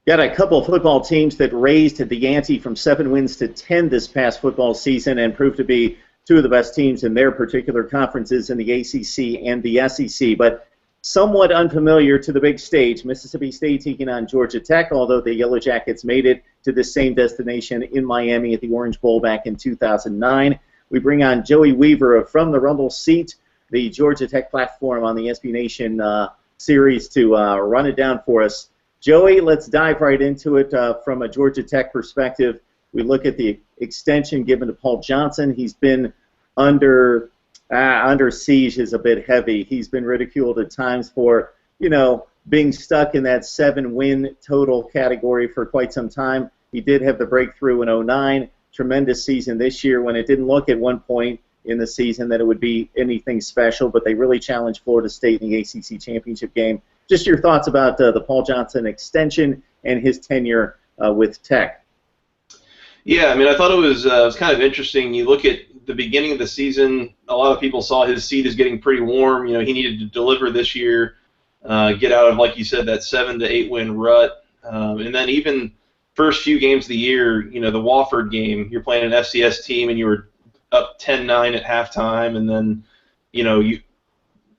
Got a couple of football teams that raised the ante from 7 wins to 10 this past football season and proved to be two of the best teams in their particular conferences in the ACC and the SEC. But somewhat unfamiliar to the big stage, Mississippi State taking on Georgia Tech, although the Yellow Jackets made it to the same destination in Miami at the Orange Bowl back in 2009. We bring on Joey Weaver from the Rumble seat, the Georgia Tech platform on the SB Nation series, to run it down for us. Joey, let's dive right into it from a Georgia Tech perspective. We look at the extension given to Paul Johnson. He's been under siege is a bit heavy. He's been ridiculed at times for, being stuck in that 7-win total category for quite some time. He did have the breakthrough in 2009. Tremendous season this year when it didn't look at one point in the season that it would be anything special, but they really challenged Florida State in the ACC championship game. Just your thoughts about the Paul Johnson extension and his tenure with Tech. Yeah, I thought it was kind of interesting. You look at the beginning of the season, a lot of people saw his seat as getting pretty warm. He needed to deliver this year, get out of, like you said, that 7 to 8 win rut. And then even first few games of the year, the Wofford game, you're playing an FCS team and you were up 10-9 at halftime, and then, you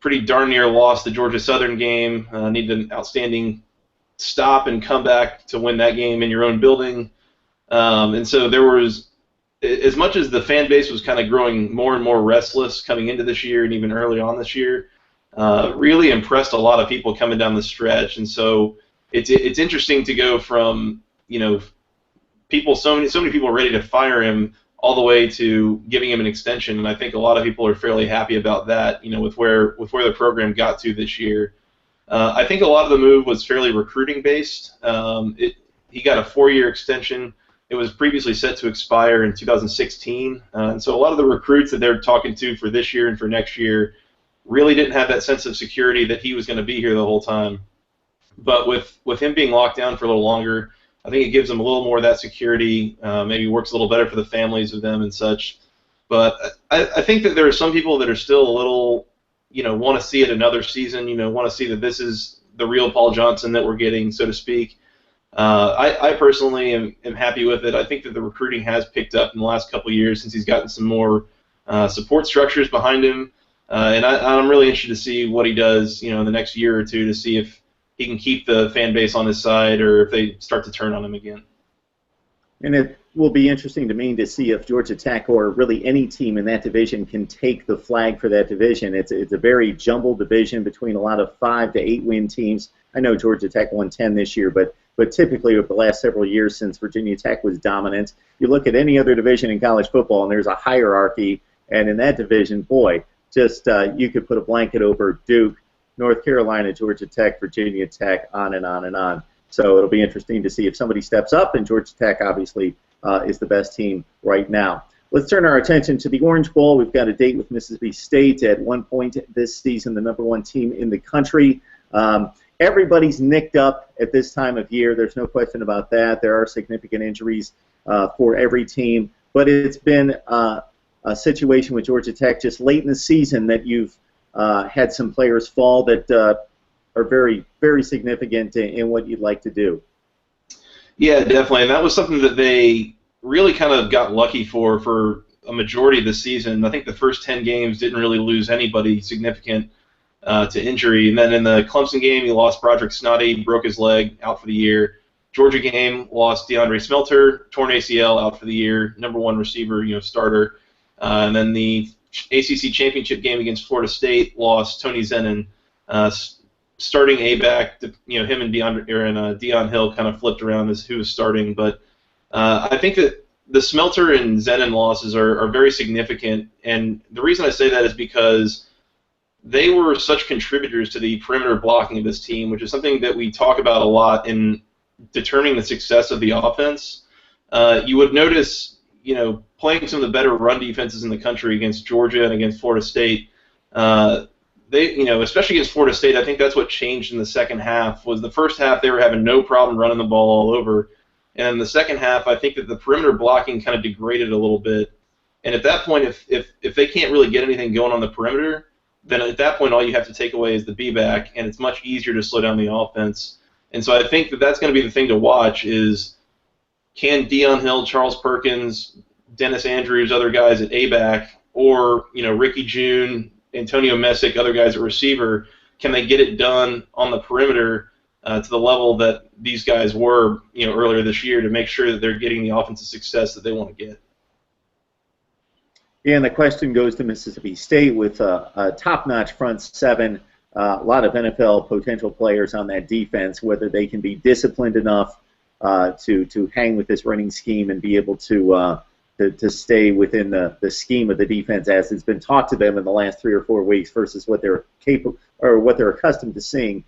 pretty darn near lost the Georgia Southern game, needed an outstanding stop and comeback to win that game in your own building. And so there was, as much as the fan base was kind of growing more and more restless coming into this year and even early on this year, really impressed a lot of people coming down the stretch. And so it's interesting to go from, people, so many people ready to fire him all the way to giving him an extension. And I think a lot of people are fairly happy about that, with where the program got to this year. I think a lot of the move was fairly recruiting based. He got a 4-year extension. It was previously set to expire in 2016, and so a lot of the recruits that they're talking to for this year and for next year really didn't have that sense of security that he was going to be here the whole time. But with him being locked down for a little longer, I think it gives them a little more of that security, maybe works a little better for the families of them and such. But I think that there are some people that are still a little, want to see it another season, want to see that this is the real Paul Johnson that we're getting, so to speak. I personally am happy with it. I think that the recruiting has picked up in the last couple of years since he's gotten some more support structures behind him. And I'm really interested to see what he does, in the next year or two, to see if he can keep the fan base on his side or if they start to turn on him again. And it will be interesting to me to see if Georgia Tech or really any team in that division can take the flag for that division. It's a very jumbled division between a lot of 5 to 8 win teams. I know Georgia Tech won 10 this year, but typically over the last several years since Virginia Tech was dominant, you look at any other division in college football and there's a hierarchy, and in that division, boy, just you could put a blanket over Duke, North Carolina, Georgia Tech, Virginia Tech, on and on and on. So it'll be interesting to see if somebody steps up, and Georgia Tech obviously is the best team right now. Let's turn our attention to the Orange Bowl. We've got a date with Mississippi State at one point this season, the #1 team in the country. Everybody's nicked up at this time of year. There's no question about that. There are significant injuries for every team, but it's been a situation with Georgia Tech just late in the season that you've had some players fall that are very, very significant in what you'd like to do. Yeah, definitely, and that was something that they really kind of got lucky for a majority of the season. I think the first 10 games didn't really lose anybody significant to injury, and then in the Clemson game, he lost Broderick Snoddy, broke his leg, out for the year. Georgia game, lost DeAndre Smelter, torn ACL, out for the year, #1 receiver, starter. And then the ACC championship game against Florida State, lost Tony Zenon, starting A-back. Him and Deion Hill kind of flipped around as who was starting. But I think that the Smelter and Zenon losses are very significant, and the reason I say that is because they were such contributors to the perimeter blocking of this team, which is something that we talk about a lot in determining the success of the offense. You would notice, playing some of the better run defenses in the country against Georgia and against Florida State, especially against Florida State, I think that's what changed in the second half. Was the first half they were having no problem running the ball all over, and in the second half, I think that the perimeter blocking kind of degraded a little bit. And at that point, if they can't really get anything going on the perimeter, then at that point all you have to take away is the B-back, and it's much easier to slow down the offense. And so I think that that's going to be the thing to watch is can Deion Hill, Charles Perkins, Dennis Andrews, other guys at A-back, or Ricky June, Antonio Messick, other guys at receiver, can they get it done on the perimeter to the level that these guys were earlier this year to make sure that they're getting the offensive success that they want to get? Yeah, and the question goes to Mississippi State with a top-notch front seven, a lot of NFL potential players on that defense, whether they can be disciplined enough to hang with this running scheme and be able to stay within the scheme of the defense as has been taught to them in the last 3 or 4 weeks versus what they're capable or what they're accustomed to seeing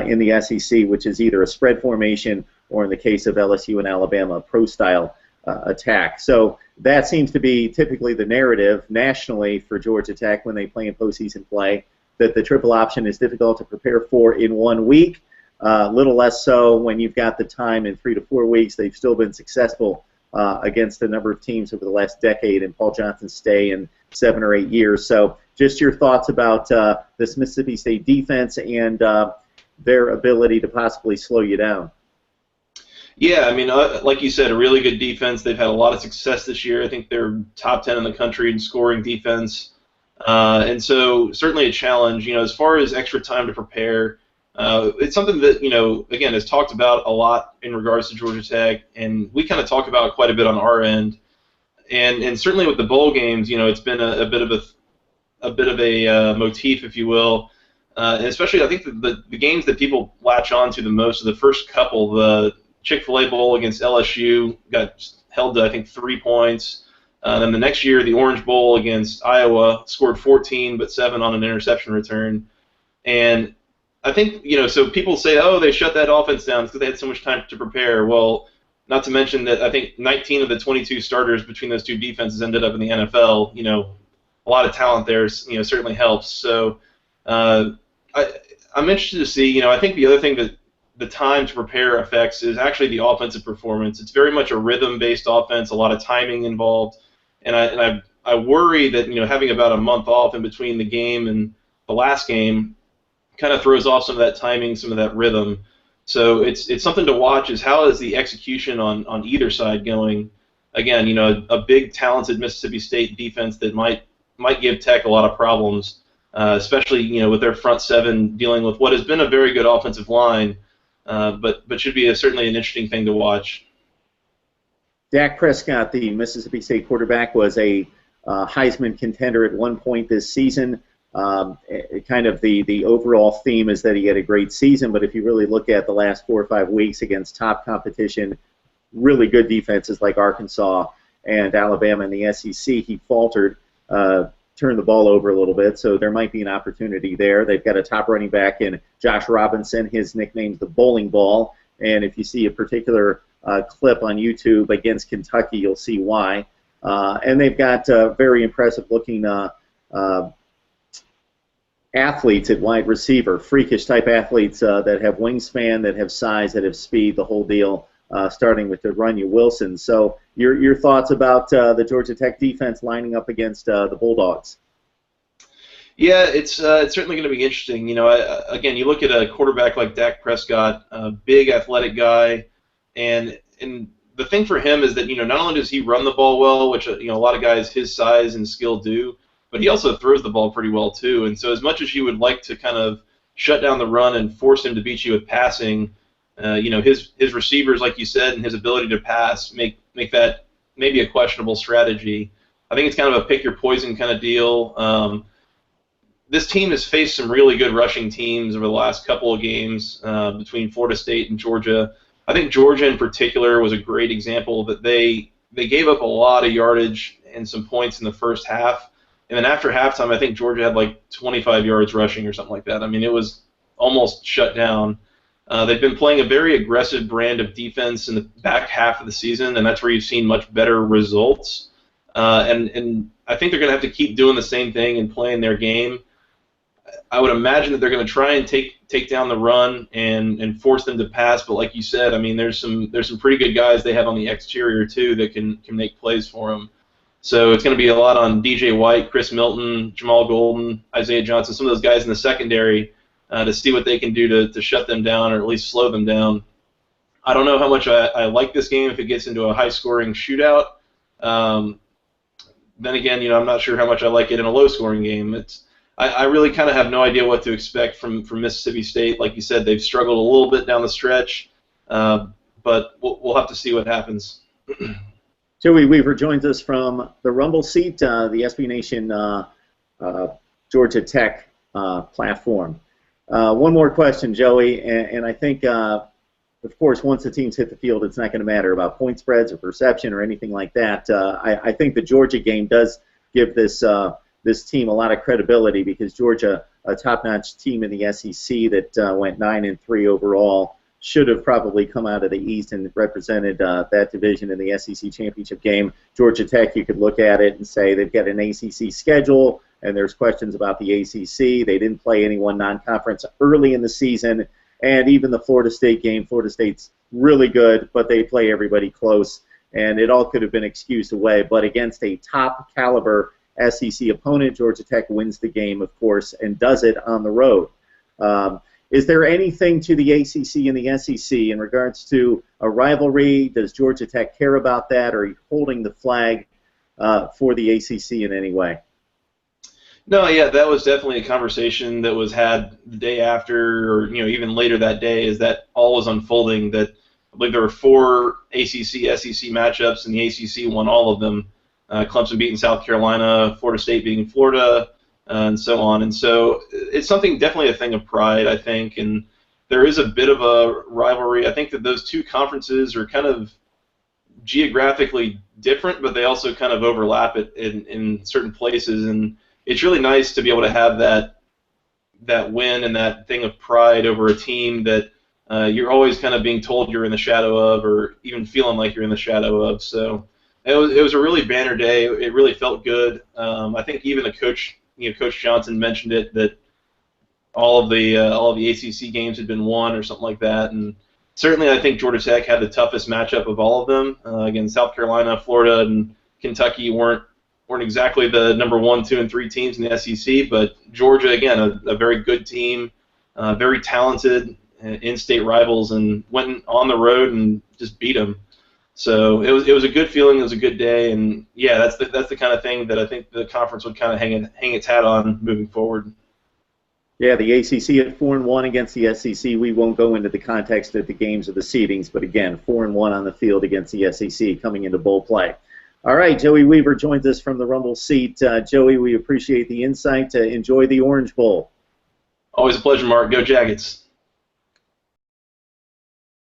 in the SEC, which is either a spread formation or in the case of LSU and Alabama, a pro-style attack. So that seems to be typically the narrative nationally for Georgia Tech when they play in postseason play, that the triple option is difficult to prepare for in 1 week. A little less so when you've got the time in 3 to 4 weeks. They've still been successful against a number of teams over the last decade in Paul Johnson's stay in 7 or 8 years. So just your thoughts about this Mississippi State defense and their ability to possibly slow you down. Yeah, I mean, like you said, a really good defense. They've had a lot of success this year. I think they're top 10 in the country in scoring defense. And so certainly a challenge. As far as extra time to prepare, it's something that, again, is talked about a lot in regards to Georgia Tech, and we kind of talk about it quite a bit on our end. And certainly with the bowl games, it's been a bit of a motif, if you will. And especially I think the games that people latch on to the most are the first couple. The Chick-fil-A Bowl against LSU got held to, I think, 3 points. Then the next year, the Orange Bowl against Iowa scored 14 but 7 on an interception return. And I think, so people say, oh, they shut that offense down because they had so much time to prepare. Well, not to mention that I think 19 of the 22 starters between those two defenses ended up in the NFL. A lot of talent there, certainly helps. So I'm interested to see, I think the other thing that the time to prepare affects is actually the offensive performance. It's very much a rhythm-based offense, a lot of timing involved, and I worry that having about a month off in between the game and the last game kind of throws off some of that timing, some of that rhythm. So it's something to watch. Is how is the execution on either side going? Again, a big talented Mississippi State defense that might give Tech a lot of problems, especially with their front seven dealing with what has been a very good offensive line. But should be certainly an interesting thing to watch. Dak Prescott, the Mississippi State quarterback, was a Heisman contender at one point this season. Kind of the overall theme is that he had a great season, but if you really look at the last 4 or 5 weeks against top competition, really good defenses like Arkansas and Alabama and the SEC, he faltered, turned the ball over a little bit, so there might be an opportunity there. They've got a top running back in Josh Robinson. His nickname's the bowling ball, and if you see a particular clip on YouTube against Kentucky, you'll see why. And they've got very impressive-looking athletes at wide receiver, freakish-type athletes that have wingspan, that have size, that have speed, the whole deal, starting with De'Runnya Wilson. So your thoughts about the Georgia Tech defense lining up against the Bulldogs? Yeah, it's certainly going to be interesting. Again, you look at a quarterback like Dak Prescott, a big athletic guy, and the thing for him is that not only does he run the ball well, which a lot of guys his size and skill do, but he also throws the ball pretty well too. And so as much as you would like to kind of shut down the run and force him to beat you with passing, his receivers, like you said, and his ability to pass make that maybe a questionable strategy. I think it's kind of a pick your poison kind of deal. This team has faced some really good rushing teams over the last couple of games between Florida State and Georgia. I think Georgia in particular was a great example that they gave up a lot of yardage and some points in the first half. And then after halftime, I think Georgia had like 25 yards rushing or something like that. I mean, it was almost shut down. They've been playing a very aggressive brand of defense in the back half of the season, and that's where you've seen much better results. And I think they're going to have to keep doing the same thing and playing their game. I would imagine that they're going to try and take down the run and force them to pass. But like you said, I mean, there's some pretty good guys they have on the exterior too that can make plays for them. So it's going to be a lot on DJ White, Chris Milton, Jamal Golden, Isaiah Johnson, some of those guys in the secondary to see what they can do to shut them down or at least slow them down. I don't know how much I like this game if it gets into a high-scoring shootout. Then again, I'm not sure how much I like it in a low-scoring game. I really kind of have no idea what to expect from Mississippi State. Like you said, they've struggled a little bit down the stretch, but we'll have to see what happens. Joey Weaver joins us from the Rumble seat, the SB Nation Georgia Tech platform. One more question, Joey, and I think, of course, once the teams hit the field, it's not going to matter about point spreads or perception or anything like that. I think the Georgia game does give this team a lot of credibility because Georgia, a top-notch team in the SEC that went 9-3 overall, should have probably come out of the East and represented that division in the SEC championship game. Georgia Tech, you could look at it and say they've got an ACC schedule, and there's questions about the ACC. They didn't play anyone non-conference early in the season, and even the Florida State game, Florida State's really good, but they play everybody close, and it all could have been excused away. But against a top-caliber SEC opponent, Georgia Tech wins the game, of course, and does it on the road. Is there anything to the ACC and the SEC in regards to a rivalry? Does Georgia Tech care about that? Or are you holding the flag for the ACC in any way? No, yeah, that was definitely a conversation that was had the day after, or even later that day, as that all was unfolding. That I believe there were 4 ACC-SEC matchups, and the ACC won all of them. Clemson beating South Carolina, Florida State beating Florida, and so on. And so it's definitely a thing of pride, I think, and there is a bit of a rivalry. I think that those two conferences are kind of geographically different, but they also kind of overlap it in certain places, and it's really nice to be able to have that win and that thing of pride over a team that you're always kind of being told you're in the shadow of, or even feeling like you're in the shadow of. So it was a really banner day. It really felt good. I think even the coach, Coach Johnson mentioned it, that all of the ACC games had been won or something like that, and certainly I think Georgia Tech had the toughest matchup of all of them. Again, South Carolina, Florida, and Kentucky weren't exactly the number 1, 2, and 3 teams in the SEC, but Georgia, again, a very good team, very talented in-state rivals, and went on the road and just beat them. So it was a good feeling. It was a good day, and yeah, that's the kind of thing that I think the conference would kind of hang its hat on moving forward. Yeah, the ACC at 4-1 against the SEC. We won't go into the context of the games or the seedings, but again, 4-1 on the field against the SEC coming into bowl play. All right, Joey Weaver joins us from the Rumble seat. Joey, we appreciate the insight. Enjoy the Orange Bowl. Always a pleasure, Mark. Go Jackets.